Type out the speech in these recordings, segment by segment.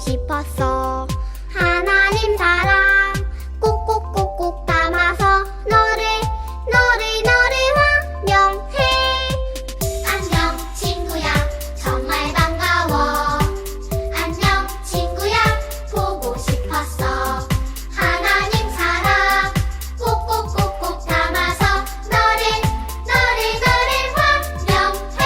싶었어. 하나님 사랑 꼭꼭꼭꼭 담아서 너를 환영해. 안녕 친구야, 정말 반가워. 안녕 친구야, 보고 싶었어. 하나님 사랑 꼭꼭꼭꼭 담아서 너를 환영해.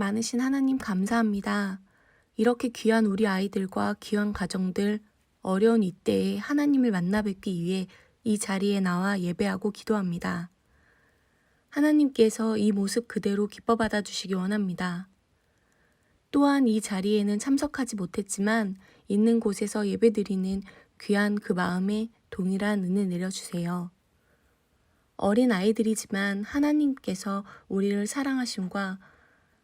많으신 하나님 감사합니다. 이렇게 귀한 우리 아이들과 귀한 가정들, 어려운 이때에 하나님을 만나 뵙기 위해 이 자리에 나와 예배하고 기도합니다. 하나님께서 이 모습 그대로 기뻐 받아주시기 원합니다. 또한 이 자리에는 참석하지 못했지만 있는 곳에서 예배드리는 귀한 그 마음에 동일한 은혜 내려주세요. 어린 아이들이지만 하나님께서 우리를 사랑하심과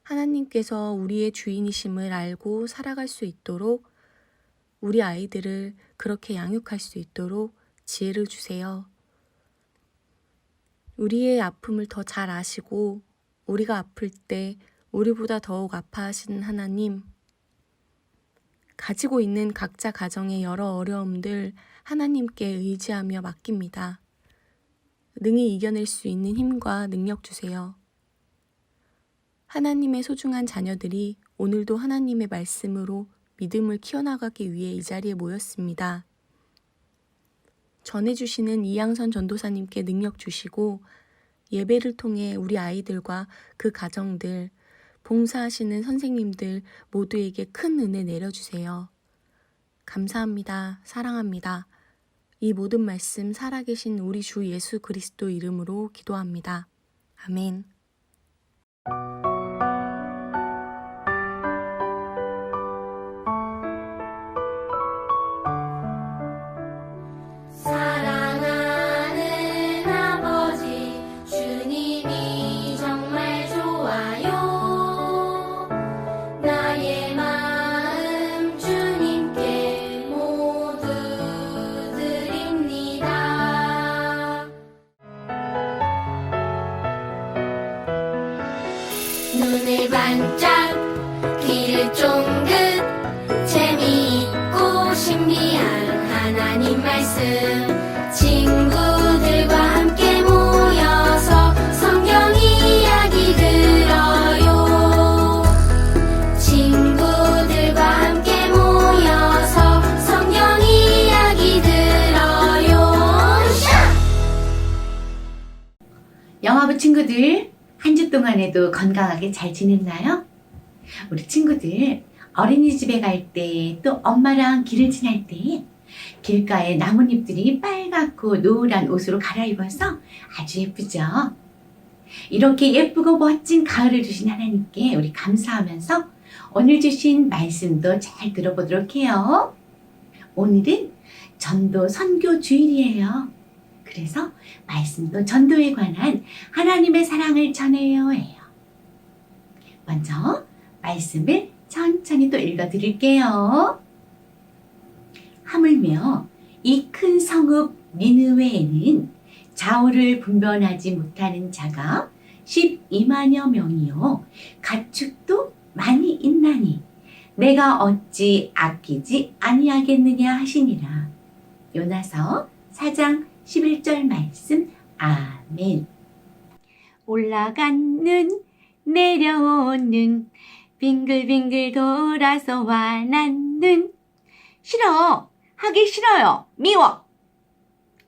하나님께서 우리의 주인이심을 알고 살아갈 수 있도록 우리 아이들을 그렇게 양육할 수 있도록 지혜를 주세요. 우리의 아픔을 더 잘 아시고 우리가 아플 때 우리보다 더욱 아파하시는 하나님, 가지고 있는 각자 가정의 여러 어려움들 하나님께 의지하며 맡깁니다. 능히 이겨낼 수 있는 힘과 능력 주세요. 하나님의 소중한 자녀들이 오늘도 하나님의 말씀으로 믿음을 키워나가기 위해 이 자리에 모였습니다. 전해주시는 이양선 전도사님께 능력 주시고 예배를 통해 우리 아이들과 그 가정들, 봉사하시는 선생님들 모두에게 큰 은혜 내려주세요. 감사합니다. 사랑합니다. 이 모든 말씀 살아계신 우리 주 예수 그리스도 이름으로 기도합니다. 아멘. 사랑하는 아버지 주님이 정말 좋아요. 나의 마음 주님께 모두 드립니다. 눈을 반짝 귀를 쫑긋 재미있고 신비한 하나님 말씀 친구들과 함께 모여서 성경 이야기 들어요. 친구들과 함께 모여서 성경 이야기 들어요. 영화부 친구들, 한 주 동안에도 건강하게 잘 지냈나요? 우리 친구들 어린이집에 갈 때, 또 엄마랑 길을 지날 때 길가에 나뭇잎들이 빨갛고 노란 옷으로 갈아입어서 아주 예쁘죠? 이렇게 예쁘고 멋진 가을을 주신 하나님께 우리 감사하면서 오늘 주신 말씀도 잘 들어보도록 해요. 오늘은 전도 선교 주일이에요. 그래서 말씀도 전도에 관한 하나님의 사랑을 전해요 해요. 먼저 말씀을 천천히 또 읽어드릴게요. 하물며 이 큰 성읍 니느웨에는 좌우를 분별하지 못하는 자가 12만여 명이요 가축도 많이 있나니 내가 어찌 아끼지 아니하겠느냐 하시니라. 요나서 4장 11절 말씀. 아멘. 올라가는 내려오는 빙글빙글 돌아서 화나는 싫어. 하기 싫어요. 미워.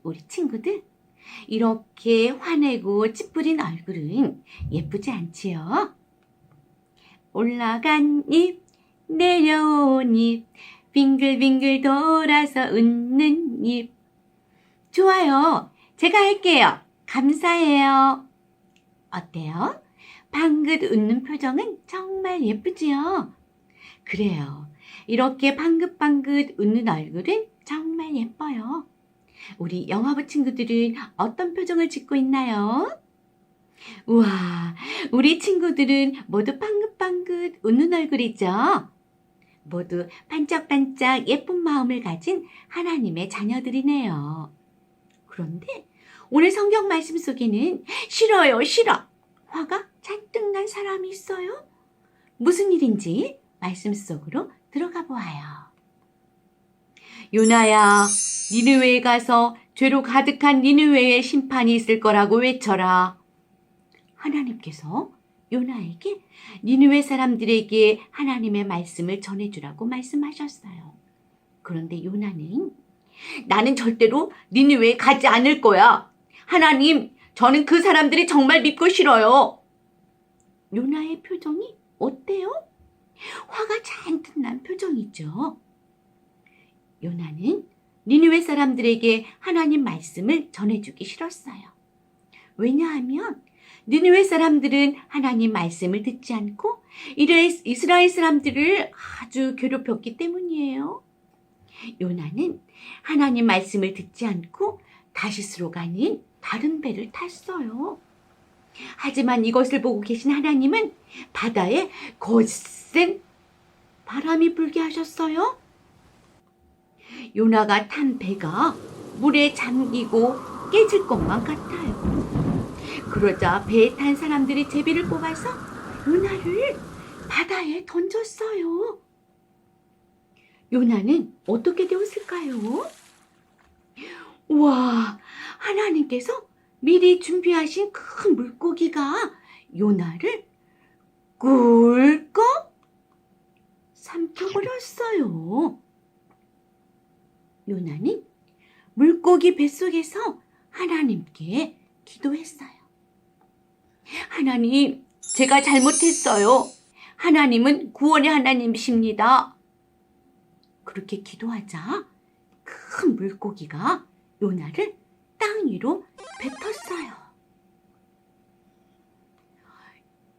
우리 친구들, 이렇게 화내고 찌푸린 얼굴은 예쁘지 않지요? 올라간 입, 내려온 입, 빙글빙글 돌아서 웃는 입. 좋아요. 제가 할게요. 감사해요. 어때요? 방긋 웃는 표정은 정말 예쁘지요? 그래요. 이렇게 방긋방긋 웃는 얼굴은 정말 예뻐요. 우리 영화부 친구들은 어떤 표정을 짓고 있나요? 우와, 우리 친구들은 모두 방긋방긋 웃는 얼굴이죠? 모두 반짝반짝 예쁜 마음을 가진 하나님의 자녀들이네요. 그런데 오늘 성경 말씀 속에는 싫어요, 싫어. 화가 잔뜩 난 사람이 있어요. 무슨 일인지 말씀 속으로 들어가 보아요. 요나야, 니느웨에 가서 죄로 가득한 니느웨의 심판이 있을 거라고 외쳐라. 하나님께서 요나에게 니느웨 사람들에게 하나님의 말씀을 전해주라고 말씀하셨어요. 그런데 요나는 나는 절대로 니느웨에 가지 않을 거야. 하나님, 저는 그 사람들이 정말 믿고 싫어요. 요나의 표정이 어때요? 화가 잔뜩 난 표정이죠. 요나는 니느웨 사람들에게 하나님 말씀을 전해주기 싫었어요. 왜냐하면 니느웨 사람들은 하나님 말씀을 듣지 않고 이스라엘 사람들을 아주 괴롭혔기 때문이에요. 요나는 하나님 말씀을 듣지 않고 다시스로 가는 다른 배를 탔어요. 하지만 이것을 보고 계신 하나님은 바다에 거센 바람이 불게 하셨어요. 요나가 탄 배가 물에 잠기고 깨질 것만 같아요. 그러자 배에 탄 사람들이 제비를 뽑아서 요나를 바다에 던졌어요. 요나는 어떻게 되었을까요? 우와, 하나님께서 미리 준비하신 큰 물고기가 요나를 꿀꺽 삼켜버렸어요. 요나는 물고기 뱃속에서 하나님께 기도했어요. 하나님, 제가 잘못했어요. 하나님은 구원의 하나님이십니다. 그렇게 기도하자 큰 물고기가 요나를 땅 위로 뱉었어요.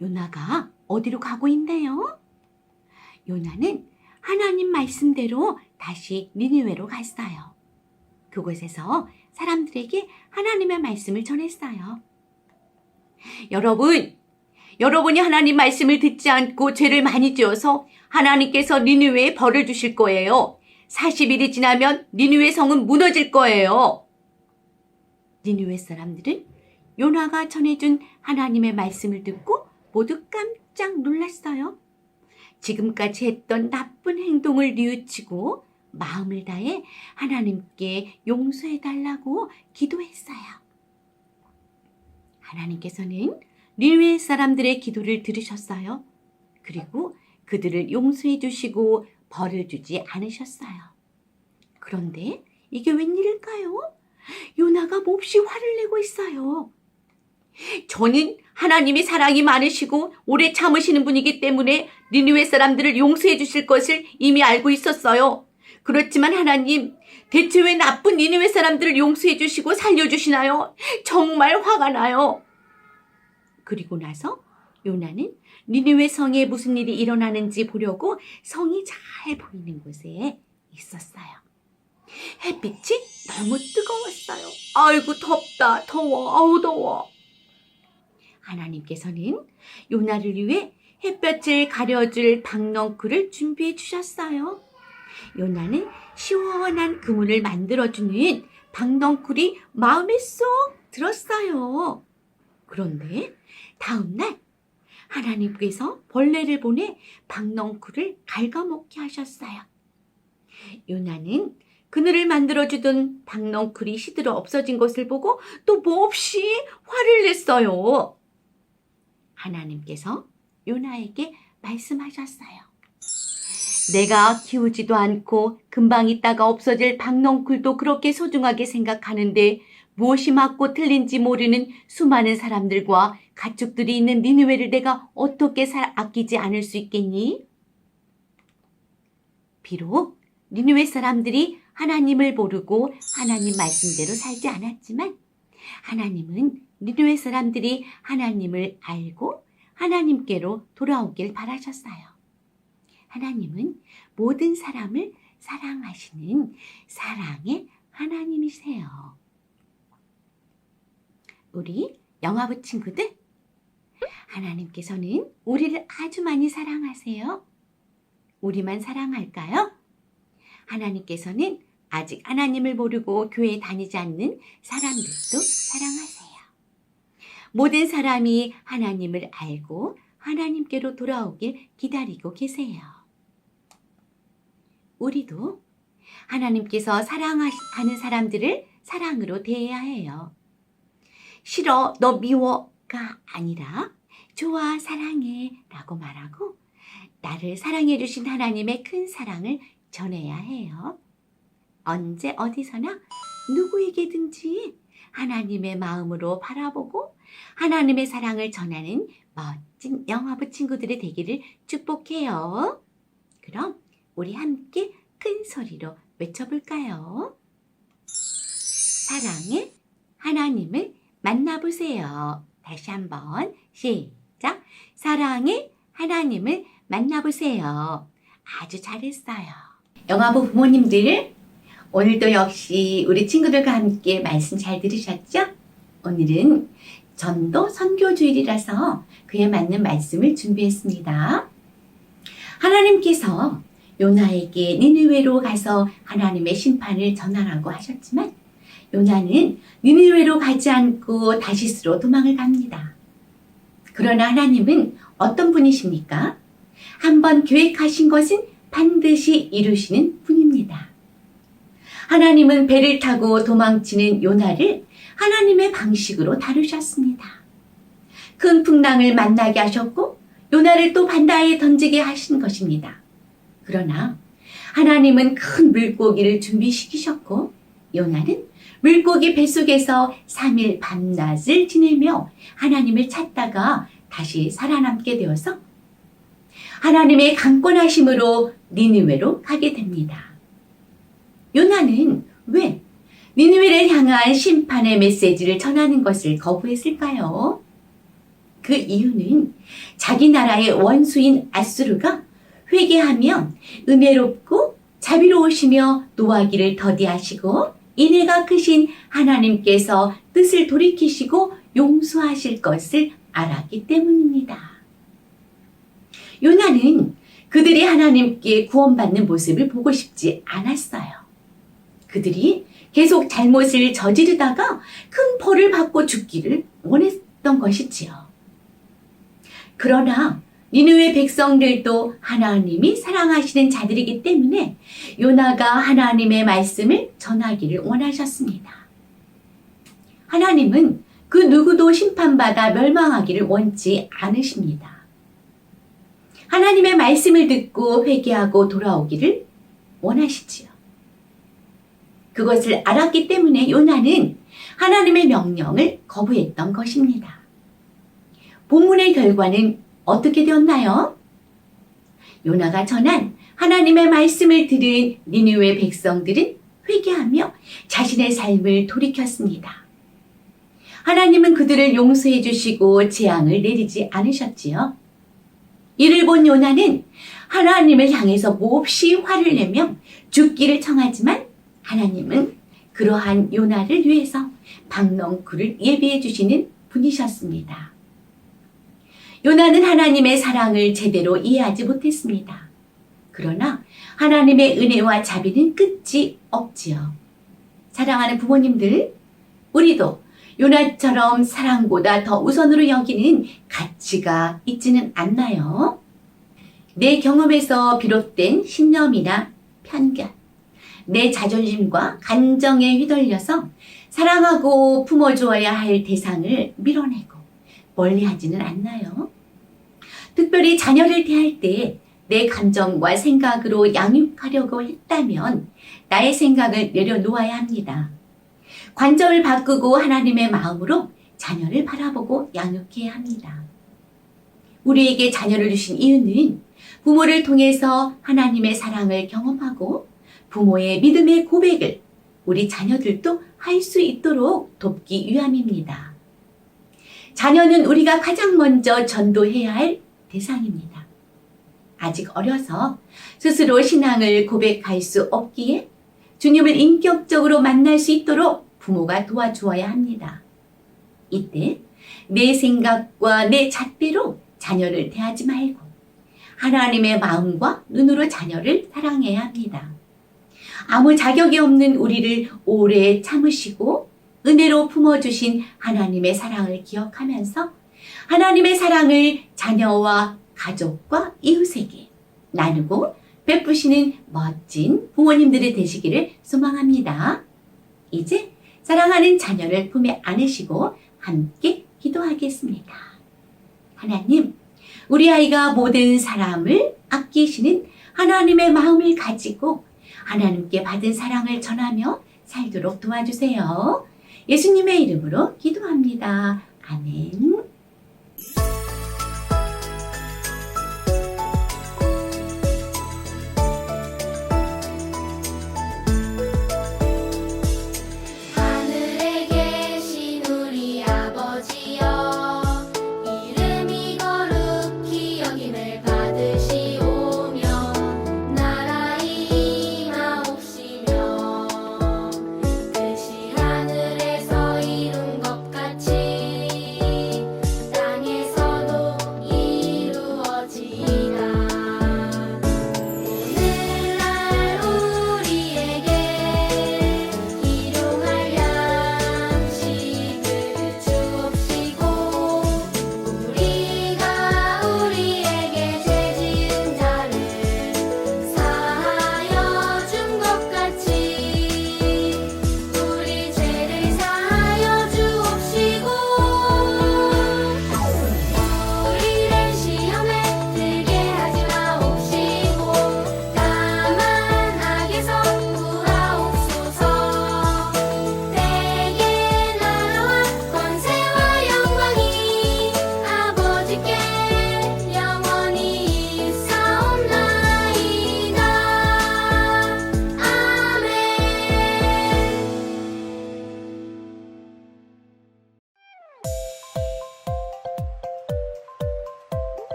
요나가 어디로 가고 있네요? 요나는 하나님 말씀대로 다시 니느웨로 갔어요. 그곳에서 사람들에게 하나님의 말씀을 전했어요. 여러분이 하나님 말씀을 듣지 않고 죄를 많이 지어서 하나님께서 니느웨에 벌을 주실 거예요. 40일이 지나면 니느웨 성은 무너질 거예요. 니느웨 사람들은 요나가 전해준 하나님의 말씀을 듣고 모두 깜짝 놀랐어요. 지금까지 했던 나쁜 행동을 뉘우치고 마음을 다해 하나님께 용서해달라고 기도했어요. 하나님께서는 니느웨 사람들의 기도를 들으셨어요. 그리고 그들을 용서해 주시고 벌을 주지 않으셨어요. 그런데 이게 웬일일까요? 요나가 몹시 화를 내고 있어요. 저는 하나님이 사랑이 많으시고 오래 참으시는 분이기 때문에 니느웨 사람들을 용서해 주실 것을 이미 알고 있었어요. 그렇지만 하나님, 대체 왜 나쁜 니느웨 사람들을 용서해 주시고 살려주시나요? 정말 화가 나요. 그리고 나서 요나는 니느웨 성에 무슨 일이 일어나는지 보려고 성이 잘 보이는 곳에 있었어요. 햇빛이 너무 뜨거웠어요. 아이고 덥다, 더워, 아우 더워. 하나님께서는 요나를 위해 햇볕을 가려줄 박넝쿨을 준비해 주셨어요. 요나는 시원한 그물을 만들어주는 박넝쿨이 마음에 쏙 들었어요. 그런데 다음날 하나님께서 벌레를 보내 박넝쿨을 갉아먹게 하셨어요. 요나는 그늘을 만들어주던 박넝쿨이 시들어 없어진 것을 보고 또 몹시 화를 냈어요. 하나님께서 요나에게 말씀하셨어요. 내가 키우지도 않고 금방 있다가 없어질 박넝쿨도 그렇게 소중하게 생각하는데 무엇이 맞고 틀린지 모르는 수많은 사람들과 가축들이 있는 니느웨를 내가 어떻게 아끼지 않을 수 있겠니? 비록 니느웨 사람들이 하나님을 모르고 하나님 말씀대로 살지 않았지만 하나님은 니느웨 사람들이 하나님을 알고 하나님께로 돌아오길 바라셨어요. 하나님은 모든 사람을 사랑하시는 사랑의 하나님이세요. 우리 영화부 친구들, 하나님께서는 우리를 아주 많이 사랑하세요. 우리만 사랑할까요? 하나님께서는 아직 하나님을 모르고 교회에 다니지 않는 사람들도 사랑하세요. 모든 사람이 하나님을 알고 하나님께로 돌아오길 기다리고 계세요. 우리도 하나님께서 사랑하는 사람들을 사랑으로 대해야 해요. 싫어, 너 미워가 아니라 좋아, 사랑해 라고 말하고 나를 사랑해 주신 하나님의 큰 사랑을 전해야 해요. 언제 어디서나 누구에게든지 하나님의 마음으로 바라보고 하나님의 사랑을 전하는 멋진 멋진 영화부 친구들이 되기를 축복해요. 그럼 우리 함께 큰 소리로 외쳐볼까요? 사랑의 하나님을 만나보세요. 다시 한번 시작. 사랑의 하나님을 만나보세요. 아주 잘했어요. 영화부 부모님들, 오늘도 역시 우리 친구들과 함께 말씀 잘 들으셨죠? 오늘은 전도 선교주일이라서 그에 맞는 말씀을 준비했습니다. 하나님께서 요나에게 니느웨로 가서 하나님의 심판을 전하라고 하셨지만 요나는 니느웨로 가지 않고 다시스로 도망을 갑니다. 그러나 하나님은 어떤 분이십니까? 한번 계획하신 것은 반드시 이루시는 분입니다. 하나님은 배를 타고 도망치는 요나를 하나님의 방식으로 다루셨습니다. 큰 풍랑을 만나게 하셨고 요나를 또 바다에 던지게 하신 것입니다. 그러나 하나님은 큰 물고기를 준비시키셨고 요나는 물고기 뱃속에서 3일 밤낮을 지내며 하나님을 찾다가 다시 살아남게 되어서 하나님의 강권하심으로 니느웨로 가게 됩니다. 요나는 왜 니느웨를 향한 심판의 메시지를 전하는 것을 거부했을까요? 그 이유는 자기 나라의 원수인 아수르가 회개하면 은혜롭고 자비로우시며 노하기를 더디하시고 인애가 크신 하나님께서 뜻을 돌이키시고 용서하실 것을 알았기 때문입니다. 요나는 그들이 하나님께 구원받는 모습을 보고 싶지 않았어요. 그들이 계속 잘못을 저지르다가 큰 벌을 받고 죽기를 원했던 것이지요. 그러나 니느웨 백성들도 하나님이 사랑하시는 자들이기 때문에 요나가 하나님의 말씀을 전하기를 원하셨습니다. 하나님은 그 누구도 심판받아 멸망하기를 원치 않으십니다. 하나님의 말씀을 듣고 회개하고 돌아오기를 원하시지요. 그것을 알았기 때문에 요나는 하나님의 명령을 거부했던 것입니다. 본문의 결과는 어떻게 되었나요? 요나가 전한 하나님의 말씀을 들은 니느웨 백성들은 회개하며 자신의 삶을 돌이켰습니다. 하나님은 그들을 용서해 주시고 재앙을 내리지 않으셨지요. 이를 본 요나는 하나님을 향해서 몹시 화를 내며 죽기를 청하지만 하나님은 그러한 요나를 위해서 박넝쿨을 예비해 주시는 분이셨습니다. 요나는 하나님의 사랑을 제대로 이해하지 못했습니다. 그러나 하나님의 은혜와 자비는 끝이 없지요. 사랑하는 부모님들, 우리도 요나처럼 사랑보다 더 우선으로 여기는 가치가 있지는 않나요? 내 경험에서 비롯된 신념이나 편견, 내 자존심과 감정에 휘둘려서 사랑하고 품어주어야 할 대상을 밀어내고 멀리하지는 않나요? 특별히 자녀를 대할 때 내 감정과 생각으로 양육하려고 했다면 나의 생각을 내려놓아야 합니다. 관점을 바꾸고 하나님의 마음으로 자녀를 바라보고 양육해야 합니다. 우리에게 자녀를 주신 이유는 부모를 통해서 하나님의 사랑을 경험하고 부모의 믿음의 고백을 우리 자녀들도 할 수 있도록 돕기 위함입니다. 자녀는 우리가 가장 먼저 전도해야 할 대상입니다. 아직 어려서 스스로 신앙을 고백할 수 없기에 주님을 인격적으로 만날 수 있도록 부모가 도와주어야 합니다. 이때 내 생각과 내 잣대로 자녀를 대하지 말고 하나님의 마음과 눈으로 자녀를 사랑해야 합니다. 아무 자격이 없는 우리를 오래 참으시고 은혜로 품어주신 하나님의 사랑을 기억하면서 하나님의 사랑을 자녀와 가족과 이웃에게 나누고 베푸시는 멋진 부모님들이 되시기를 소망합니다. 이제 사랑하는 자녀를 품에 안으시고 함께 기도하겠습니다. 하나님, 우리 아이가 모든 사람을 아끼시는 하나님의 마음을 가지고 하나님께 받은 사랑을 전하며 살도록 도와주세요. 예수님의 이름으로 기도합니다. 아멘.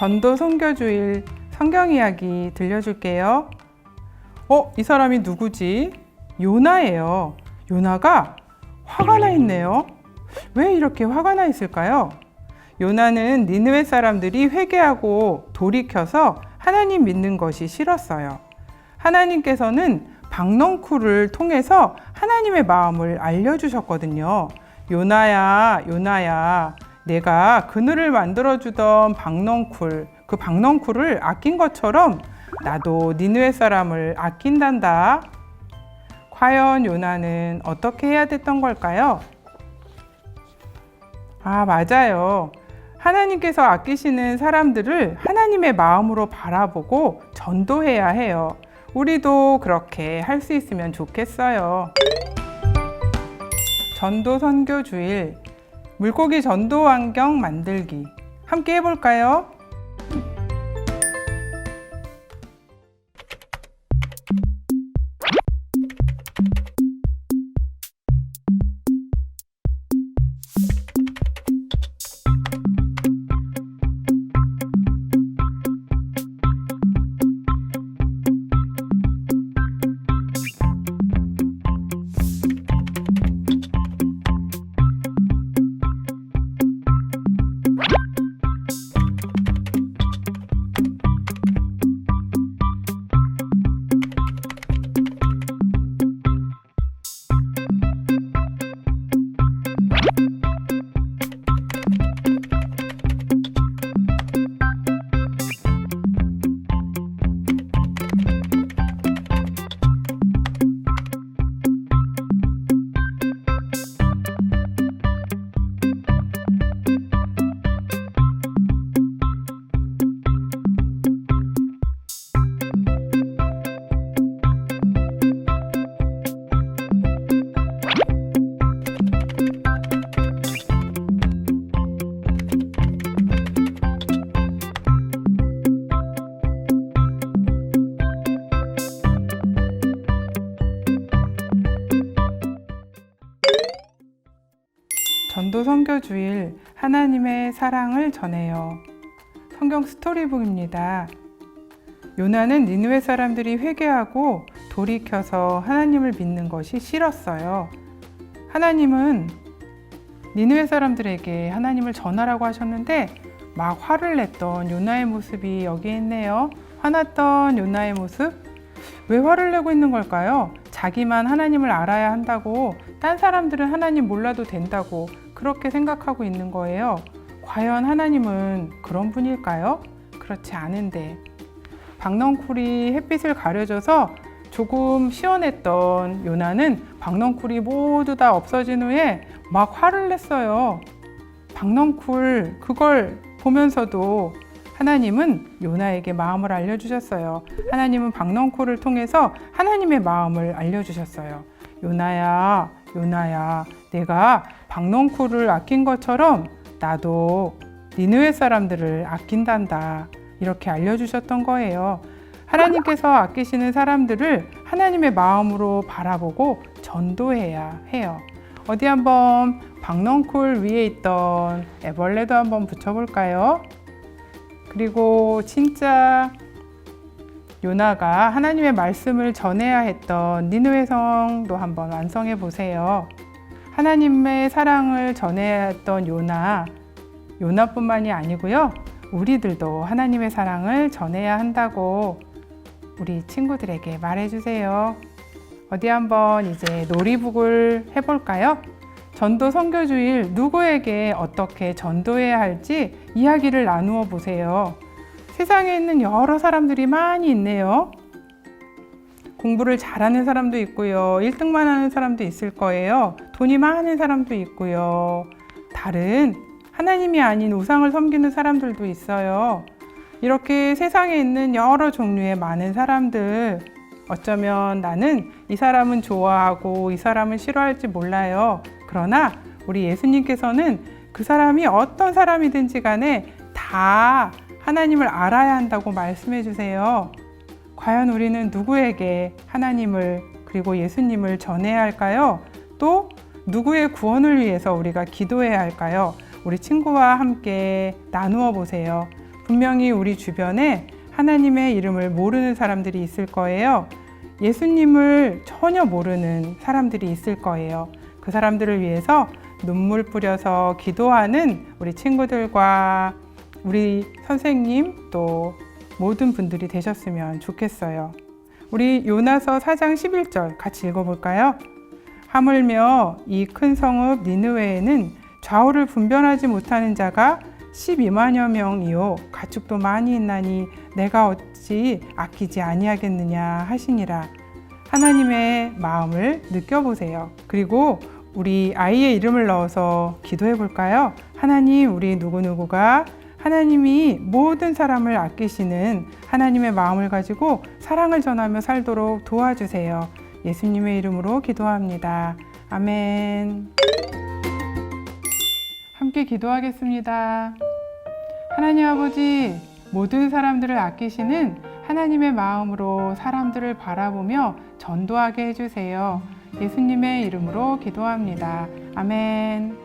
전도 선교주일 성경 이야기 들려줄게요. 이 사람이 누구지? 요나예요. 요나가 화가 나 있네요. 왜 이렇게 화가 나 있을까요? 요나는 니느웨 사람들이 회개하고 돌이켜서 하나님 믿는 것이 싫었어요. 하나님께서는 박넝쿨을 통해서 하나님의 마음을 알려주셨거든요. 요나야, 요나야, 내가 그늘을 만들어주던 박넝쿨, 그 박넝쿨을 아낀 것처럼 나도 니느웨 사람을 아낀단다. 과연 요나는 어떻게 해야 됐던 걸까요? 맞아요. 하나님께서 아끼시는 사람들을 하나님의 마음으로 바라보고 전도해야 해요. 우리도 그렇게 할 수 있으면 좋겠어요. 전도 선교 주일, 물고기 전도 환경 만들기. 함께 해볼까요? 전도 선교 주일, 하나님의 사랑을 전해요. 성경 스토리북입니다. 요나는 니느웨 사람들이 회개하고 돌이켜서 하나님을 믿는 것이 싫었어요. 하나님은 니느웨 사람들에게 하나님을 전하라고 하셨는데 막 화를 냈던 요나의 모습이 여기에 있네요. 화났던 요나의 모습. 왜 화를 내고 있는 걸까요? 자기만 하나님을 알아야 한다고, 딴 사람들은 하나님 몰라도 된다고 그렇게 생각하고 있는 거예요. 과연 하나님은 그런 분일까요? 그렇지 않은데. 박넝쿨이 햇빛을 가려져서 조금 시원했던 요나는 박넝쿨이 모두 다 없어진 후에 막 화를 냈어요. 박넝쿨 그걸 보면서도 하나님은 요나에게 마음을 알려주셨어요. 하나님은 박넝쿨을 통해서 하나님의 마음을 알려주셨어요. 요나야, 요나야, 내가 박넝쿨을 아낀 것처럼 나도 니느웨 사람들을 아낀단다. 이렇게 알려주셨던 거예요. 하나님께서 아끼시는 사람들을 하나님의 마음으로 바라보고 전도해야 해요. 어디 한번 박넝쿨 위에 있던 애벌레도 한번 붙여볼까요? 그리고 진짜 요나가 하나님의 말씀을 전해야 했던 니느웨 성도 한번 완성해 보세요. 하나님의 사랑을 전해야 했던 요나뿐만이 아니고요. 우리들도 하나님의 사랑을 전해야 한다고 우리 친구들에게 말해주세요. 어디 한번 이제 놀이북을 해볼까요? 전도 선교주일 누구에게 어떻게 전도해야 할지 이야기를 나누어 보세요. 세상에 있는 여러 사람들이 많이 있네요. 공부를 잘하는 사람도 있고요. 1등만 하는 사람도 있을 거예요. 돈이 많은 사람도 있고요. 다른 하나님이 아닌 우상을 섬기는 사람들도 있어요. 이렇게 세상에 있는 여러 종류의 많은 사람들, 어쩌면 나는 이 사람은 좋아하고 이 사람은 싫어할지 몰라요. 그러나 우리 예수님께서는 그 사람이 어떤 사람이든지 간에 다 하나님을 알아야 한다고 말씀해 주세요. 과연 우리는 누구에게 하나님을 그리고 예수님을 전해야 할까요? 또 누구의 구원을 위해서 우리가 기도해야 할까요? 우리 친구와 함께 나누어 보세요. 분명히 우리 주변에 하나님의 이름을 모르는 사람들이 있을 거예요. 예수님을 전혀 모르는 사람들이 있을 거예요. 그 사람들을 위해서 눈물 뿌려서 기도하는 우리 친구들과 우리 선생님 또 모든 분들이 되셨으면 좋겠어요. 우리 요나서 4장 11절 같이 읽어볼까요? 하물며 이 큰 성읍 니느웨에는 좌우를 분별하지 못하는 자가 12만여 명이요 가축도 많이 있나니 내가 어찌 아끼지 아니하겠느냐 하시니라. 하나님의 마음을 느껴보세요. 그리고 우리 아이의 이름을 넣어서 기도해 볼까요? 하나님, 우리 누구누구가 하나님이 모든 사람을 아끼시는 하나님의 마음을 가지고 사랑을 전하며 살도록 도와주세요. 예수님의 이름으로 기도합니다. 아멘. 함께 기도하겠습니다. 하나님 아버지, 모든 사람들을 아끼시는 하나님의 마음으로 사람들을 바라보며 전도하게 해주세요. 예수님의 이름으로 기도합니다. 아멘.